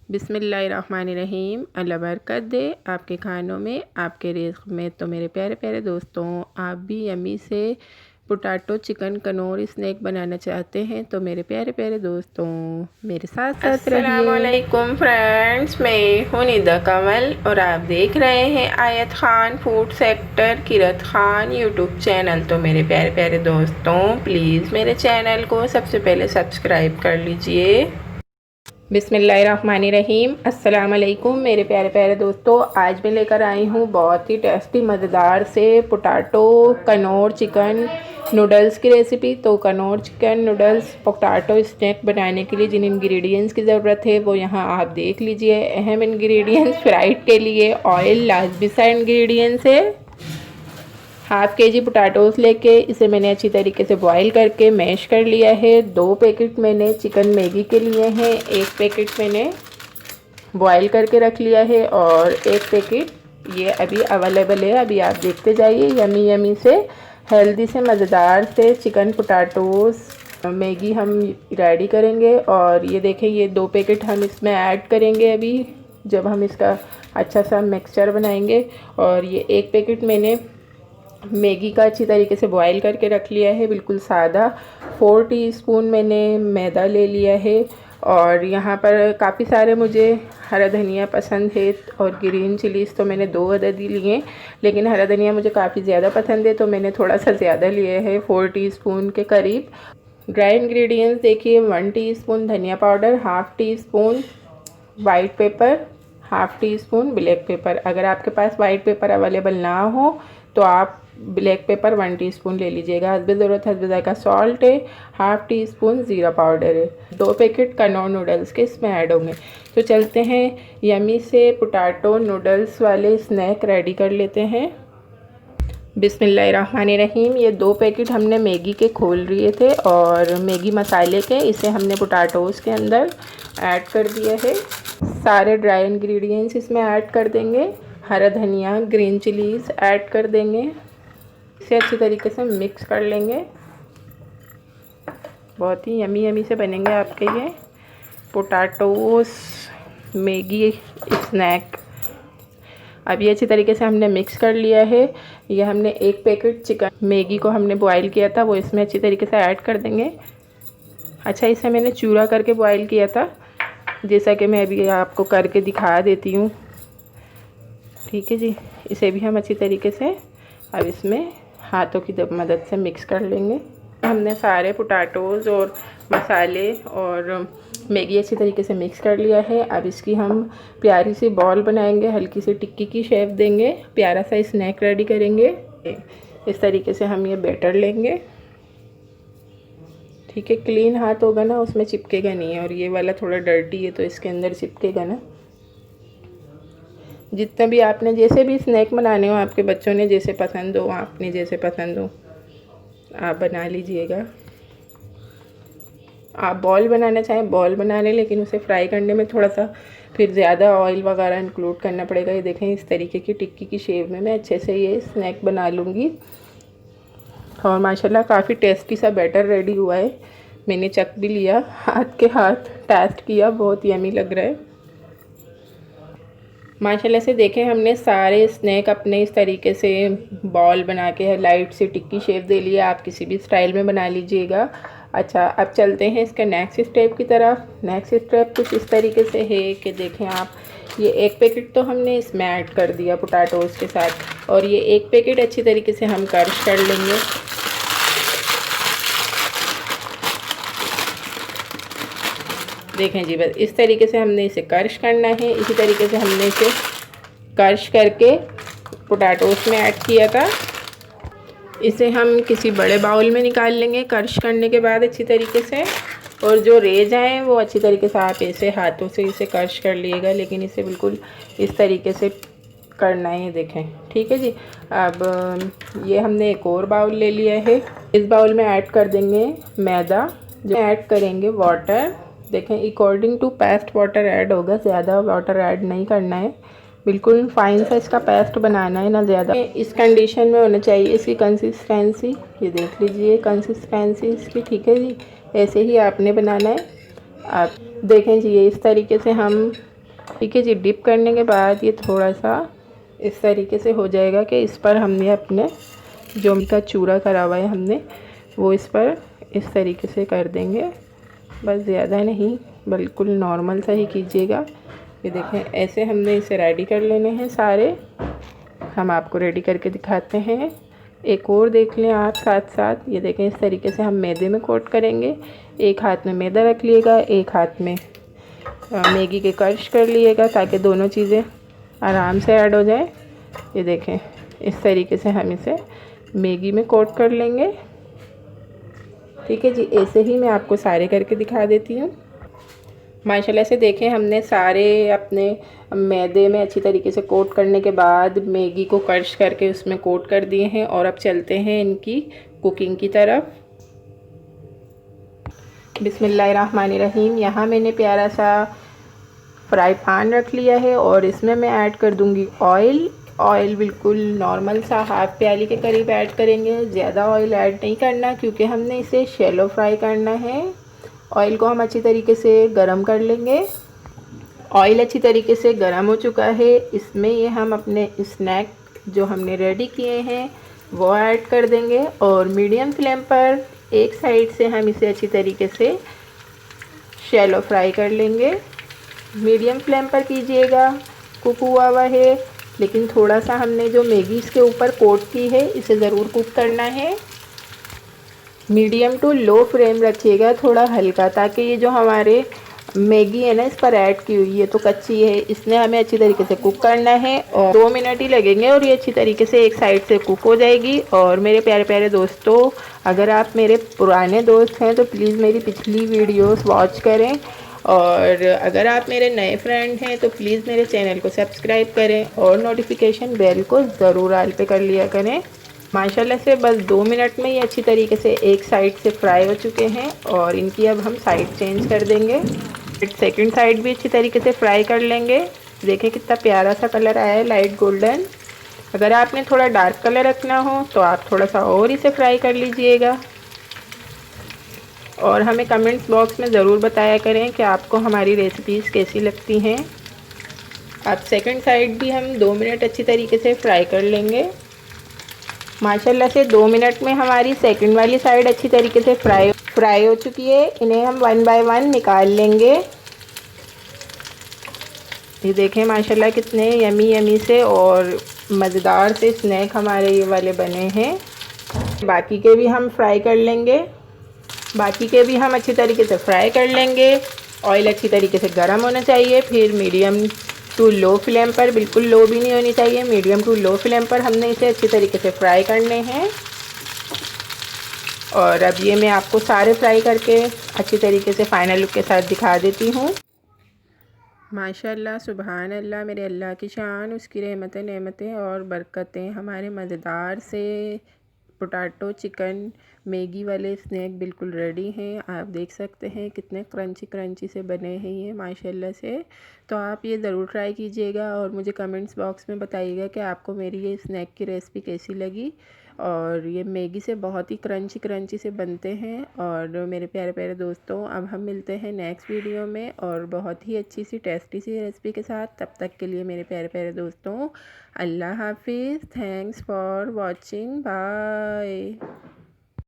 बिस्मिल्लाहिर्रहमानिर्रहीम। अल्लाह बरकत दे आपके खानों में, आपके रिज़्क़ में। तो मेरे प्यारे प्यारे दोस्तों, आप भी यम्मी से पोटैटो चिकन कनौर स्नैक बनाना चाहते हैं तो मेरे प्यारे प्यारे दोस्तों मेरे साथ साथ रहिए। अस्सलामुअलैकुम फ्रेंड्स, मैं हूं निदा कमल और आप देख रहे हैं आयत खान फूड सेक्टर किरत खान यूट्यूब चैनल। तो मेरे प्यारे प्यारे दोस्तों, प्लीज़ मेरे चैनल को सबसे पहले सब्सक्राइब कर लीजिए। बिस्मिल्लाहिर्रहमानिर्रहीम। अस्सलाम वालेकुम मेरे प्यारे प्यारे दोस्तों, आज मैं लेकर आई हूँ बहुत ही टेस्टी मज़ेदार से पोटैटो कनौर चिकन नूडल्स की रेसिपी। तो Knorr chicken noodles potato snack बनाने के लिए जिन इंग्रेडिएंट्स की ज़रूरत है वो यहाँ आप देख लीजिए। अहम इंग्रेडिएंट्स फ्राइड के लिए ऑयल लाजमी सा इंग्रेडिएंट्स है। हाफ़ केजी पोटैटोज़ लेके इसे मैंने अच्छी तरीके से बॉईल करके मैश कर लिया है। 2 पैकेट मैंने चिकन मैगी के लिए हैं, 1 पैकेट मैंने बॉईल करके रख लिया है और 1 पैकेट ये अभी अवेलेबल है। अभी आप देखते जाइए। यमी यमी से हेल्दी से मज़ेदार से चिकन पोटैटोज़ मैगी हम रेडी करेंगे। और ये देखें, ये 2 पैकेट हम इसमें ऐड करेंगे अभी जब हम इसका अच्छा सा मिक्सचर बनाएंगे। और ये 1 पैकेट मैंने मैगी का अच्छी तरीके से बॉईल करके रख लिया है, बिल्कुल सादा। 4 टीस्पून मैंने मैदा ले लिया है। और यहाँ पर काफ़ी सारे मुझे हरा धनिया पसंद है और ग्रीन चिलीज़ तो मैंने 2 अदद ही लिए, लेकिन हरा धनिया मुझे काफ़ी ज़्यादा पसंद है तो मैंने थोड़ा सा ज़्यादा लिया है, 4 टीस्पून के करीब। ड्राई इंग्रेडिएंट्स देखिए, 1 टीस्पून धनिया powder, half teaspoon white paper, half teaspoon black pepper. अगर आपके पास वाइट पेपर अवेलेबल ना हो तो आप ब्लैक पेपर 1 टीस्पून ले लीजिएगा। हस्बे ज़रूरत हस्बे ज़ायक़ा सॉल्ट है, हाफ़ टीस्पून ज़ीरा पाउडर है। 2 पैकेट कनौर नूडल्स के इसमें ऐड होंगे। तो चलते हैं यमी से पोटैटो नूडल्स वाले स्नैक रेडी कर लेते हैं। बिस्मिल्लाहिर्रहमानिर्रहीम। ये 2 पैकेट हमने मैगी के खोल लिए थे और मैगी मसाले के, इसे हमने पोटैटोज़ के अंदर ऐड कर दिया है। सारे ड्राई इंग्रेडिएंट्स इसमें ऐड कर देंगे। हरा धनिया, ग्रीन चिलीज़ ऐड कर देंगे। इसे अच्छी तरीके से मिक्स कर लेंगे। बहुत ही यमी यमी से बनेंगे आपके ये पोटैटोज़ मैगी स्नैक। अब ये अच्छी तरीके से हमने मिक्स कर लिया है। ये हमने 1 पैकेट चिकन मैगी को हमने बॉईल किया था वो इसमें अच्छी तरीके से ऐड कर देंगे। अच्छा, इसे मैंने चूरा करके बॉईल किया था, जैसा कि मैं अभी आपको करके दिखा देती हूँ। ठीक है जी, इसे भी हम अच्छी तरीके से अब इसमें हाथों की मदद से मिक्स कर लेंगे। हमने सारे पोटैटोज़ और मसाले और मैगी अच्छी तरीके से मिक्स कर लिया है। अब इसकी हम प्यारी सी बॉल बनाएंगे, हल्की सी टिक्की की शेप देंगे, प्यारा सा स्नैक रेडी करेंगे। इस तरीके से हम ये बैटर लेंगे। ठीक है, क्लीन हाथ होगा ना, उसमें चिपकेगा नहीं है। और ये वाला थोड़ा डर्टी है तो इसके अंदर चिपकेगा ना। जितना भी आपने जैसे भी स्नैक बनाने हो, आपके बच्चों ने जैसे पसंद हो, आपने जैसे पसंद हो आप बना लीजिएगा। आप बॉल बनाना चाहें बॉल बना लें, लेकिन उसे फ्राई करने में थोड़ा सा फिर ज़्यादा ऑयल वगैरह इंक्लूड करना पड़ेगा। ये देखें, इस तरीके की टिक्की की शेप में मैं अच्छे से ये स्नैक बना लूँगी। और माशाल्लाह काफ़ी टेस्टी सा बैटर रेडी हुआ है। मैंने चख भी लिया, हाथ के हाथ टेस्ट किया, बहुत यमी लग रहा है माशाल्लाह से। देखें, हमने सारे स्नैक अपने इस तरीके से बॉल बना के लाइट से टिक्की शेप दे लिया। आप किसी भी स्टाइल में बना लीजिएगा। अच्छा, अब चलते हैं इसका नेक्स्ट स्टेप की तरफ। नेक्स्ट स्टेप कुछ इस तरीके से है कि देखें आप, ये 1 पैकेट तो हमने इसमें ऐड कर दिया पोटैटोज़ के साथ, और ये 1 पैकेट अच्छी तरीके से हम क्रश कर लेंगे। देखें जी, बस इस तरीके से हमने इसे क्रश करना है। इसी तरीके से हमने इसे क्रश करके पोटैटोज़ में ऐड किया था। इसे हम किसी बड़े बाउल में निकाल लेंगे क्रश करने के बाद अच्छी तरीके से। और जो रह जाएँ वो अच्छी तरीके से आप ऐसे हाथों से इसे क्रश कर लिएगा, लेकिन इसे बिल्कुल इस तरीके से करना है। देखें, ठीक है जी। अब ये हमने एक और बाउल ले लिया है। इस बाउल में ऐड कर देंगे मैदा, जो ऐड करेंगे वाटर। देखें, according to paste water add होगा, ज़्यादा वाटर ऐड नहीं करना है। बिल्कुल फाइन सा इसका पेस्ट बनाना है, ना ज़्यादा। इस कंडीशन में होना चाहिए इसकी कंसिस्टेंसी। ये देख लीजिए कंसिस्टेंसी इसकी, ठीक है जी। ऐसे ही आपने बनाना है। आप देखें जी, ये इस तरीके से हम ठीक है जी। डिप करने के बाद ये थोड़ा सा इस तरीके से हो जाएगा कि इस पर हमने अपने जो का चूरा करा हुआ है हमने वो इस पर इस तरीके से कर देंगे। बस ज़्यादा नहीं, बिल्कुल नॉर्मल सा ही कीजिएगा। ये देखें, ऐसे हमने इसे रेडी कर लेने हैं सारे। हम आपको रेडी करके दिखाते हैं। एक और देख लें आप साथ साथ। ये देखें, इस तरीके से हम मैदे में कोट करेंगे। एक हाथ में मैदा रख लिएगा, एक हाथ में मैगी के क्रश कर लिएगा ताकि दोनों चीज़ें आराम से ऐड हो जाए। ये देखें, इस तरीके से हम इसे मैगी में कोट कर लेंगे। ठीक है जी, ऐसे ही मैं आपको सारे करके दिखा देती हूँ। माशाल्लाह से देखें, हमने सारे अपने मैदे में अच्छी तरीके से कोट करने के बाद मैगी को क्रश करके उसमें कोट कर दिए हैं। और अब चलते हैं इनकी कुकिंग की तरफ। बिस्मिल्लाहिर्रहमानिर्रहीम। यहाँ मैंने प्यारा सा फ्राई पैन रख लिया है और इसमें मैं ऐड कर दूँगी ऑयल। ऑयल बिल्कुल नॉर्मल सा हाफ प्याली के करीब ऐड करेंगे। ज़्यादा ऑयल ऐड नहीं करना क्योंकि हमने इसे शैलो फ्राई करना है। ऑयल को हम अच्छी तरीके से गरम कर लेंगे। ऑयल अच्छी तरीके से गरम हो चुका है। इसमें ये हम अपने स्नैक जो हमने रेडी किए हैं वो ऐड कर देंगे और मीडियम फ्लेम पर एक साइड से हम इसे अच्छी तरीके से शैलो फ्राई कर लेंगे। मीडियम फ्लेम पर कीजिएगा। कुक हुआ हुआ है, लेकिन थोड़ा सा हमने जो मैगी इसके ऊपर कोट की है इसे ज़रूर कुक करना है। मीडियम टू लो फ्लेम रखिएगा, थोड़ा हल्का, ताकि ये जो हमारे मैगी है ना इस पर ऐड की हुई है तो कच्ची है, इसने हमें अच्छी तरीके से कुक करना है। और 2 मिनट ही लगेंगे और ये अच्छी तरीके से एक साइड से कुक हो जाएगी। और मेरे प्यारे प्यारे दोस्तों, अगर आप मेरे पुराने दोस्त हैं तो प्लीज़ मेरी पिछली वीडियोस वॉच करें। और अगर आप मेरे नए फ्रेंड हैं तो प्लीज़ मेरे चैनल को सब्सक्राइब करें और नोटिफिकेशन बेल को ज़रूर ऑल पे कर लिया करें। माशाल्लाह से बस 2 मिनट में ये अच्छी तरीके से एक साइड से फ्राई हो चुके हैं और इनकी अब हम साइड चेंज कर देंगे। सेकंड साइड भी अच्छी तरीके से फ्राई कर लेंगे। देखें कितना प्यारा सा कलर आया है, लाइट गोल्डन। अगर आपने थोड़ा डार्क कलर रखना हो तो आप थोड़ा सा और इसे फ्राई कर लीजिएगा। और हमें कमेंट्स बॉक्स में ज़रूर बताया करें कि आपको हमारी रेसिपीज़ कैसी लगती हैं। अब सेकंड साइड भी हम 2 मिनट अच्छी तरीके से फ्राई कर लेंगे। माशाल्लाह से 2 मिनट में हमारी सेकंड वाली साइड अच्छी तरीके से फ्राई हो चुकी है। इन्हें हम 1 बाय 1 निकाल लेंगे। ये देखें माशाल्लाह कितने यमी यमी से और मज़ेदार से स्नैक हमारे ये वाले बने हैं। बाकी के भी हम फ्राई कर लेंगे। बाकी के भी हम अच्छी तरीके से फ्राई कर लेंगे। ऑयल अच्छी तरीके से गर्म होना चाहिए। फिर मीडियम टू लो फ्लेम पर, बिल्कुल लो भी नहीं होनी चाहिए, मीडियम टू लो फ्लेम पर हमने इसे अच्छी तरीके से फ्राई करने हैं। और अब ये मैं आपको सारे फ्राई करके अच्छी तरीके से फाइनल लुक के साथ दिखा देती हूँ। माशाल्लाह, सुभान अल्लाह, मेरे अल्लाह की शान, उसकी रहमतें नेमतें और बरकतें। हमारे मज़ेदार से पोटैटो चिकन मैगी वाले स्नैक बिल्कुल रेडी हैं। आप देख सकते हैं कितने क्रंची क्रंची से बने हैं ये माशाल्लाह से। तो आप ये ज़रूर ट्राई कीजिएगा और मुझे कमेंट्स बॉक्स में बताइएगा कि आपको मेरी ये स्नैक की रेसिपी कैसी लगी। और ये मैगी से बहुत ही क्रंची क्रंची से बनते हैं। और मेरे प्यारे प्यारे दोस्तों, अब हम मिलते हैं नेक्स्ट वीडियो में और बहुत ही अच्छी सी टेस्टी सी रेसिपी के साथ। तब तक के लिए मेरे प्यारे प्यारे दोस्तों, अल्लाह हाफिज़। Thanks for watching, bye.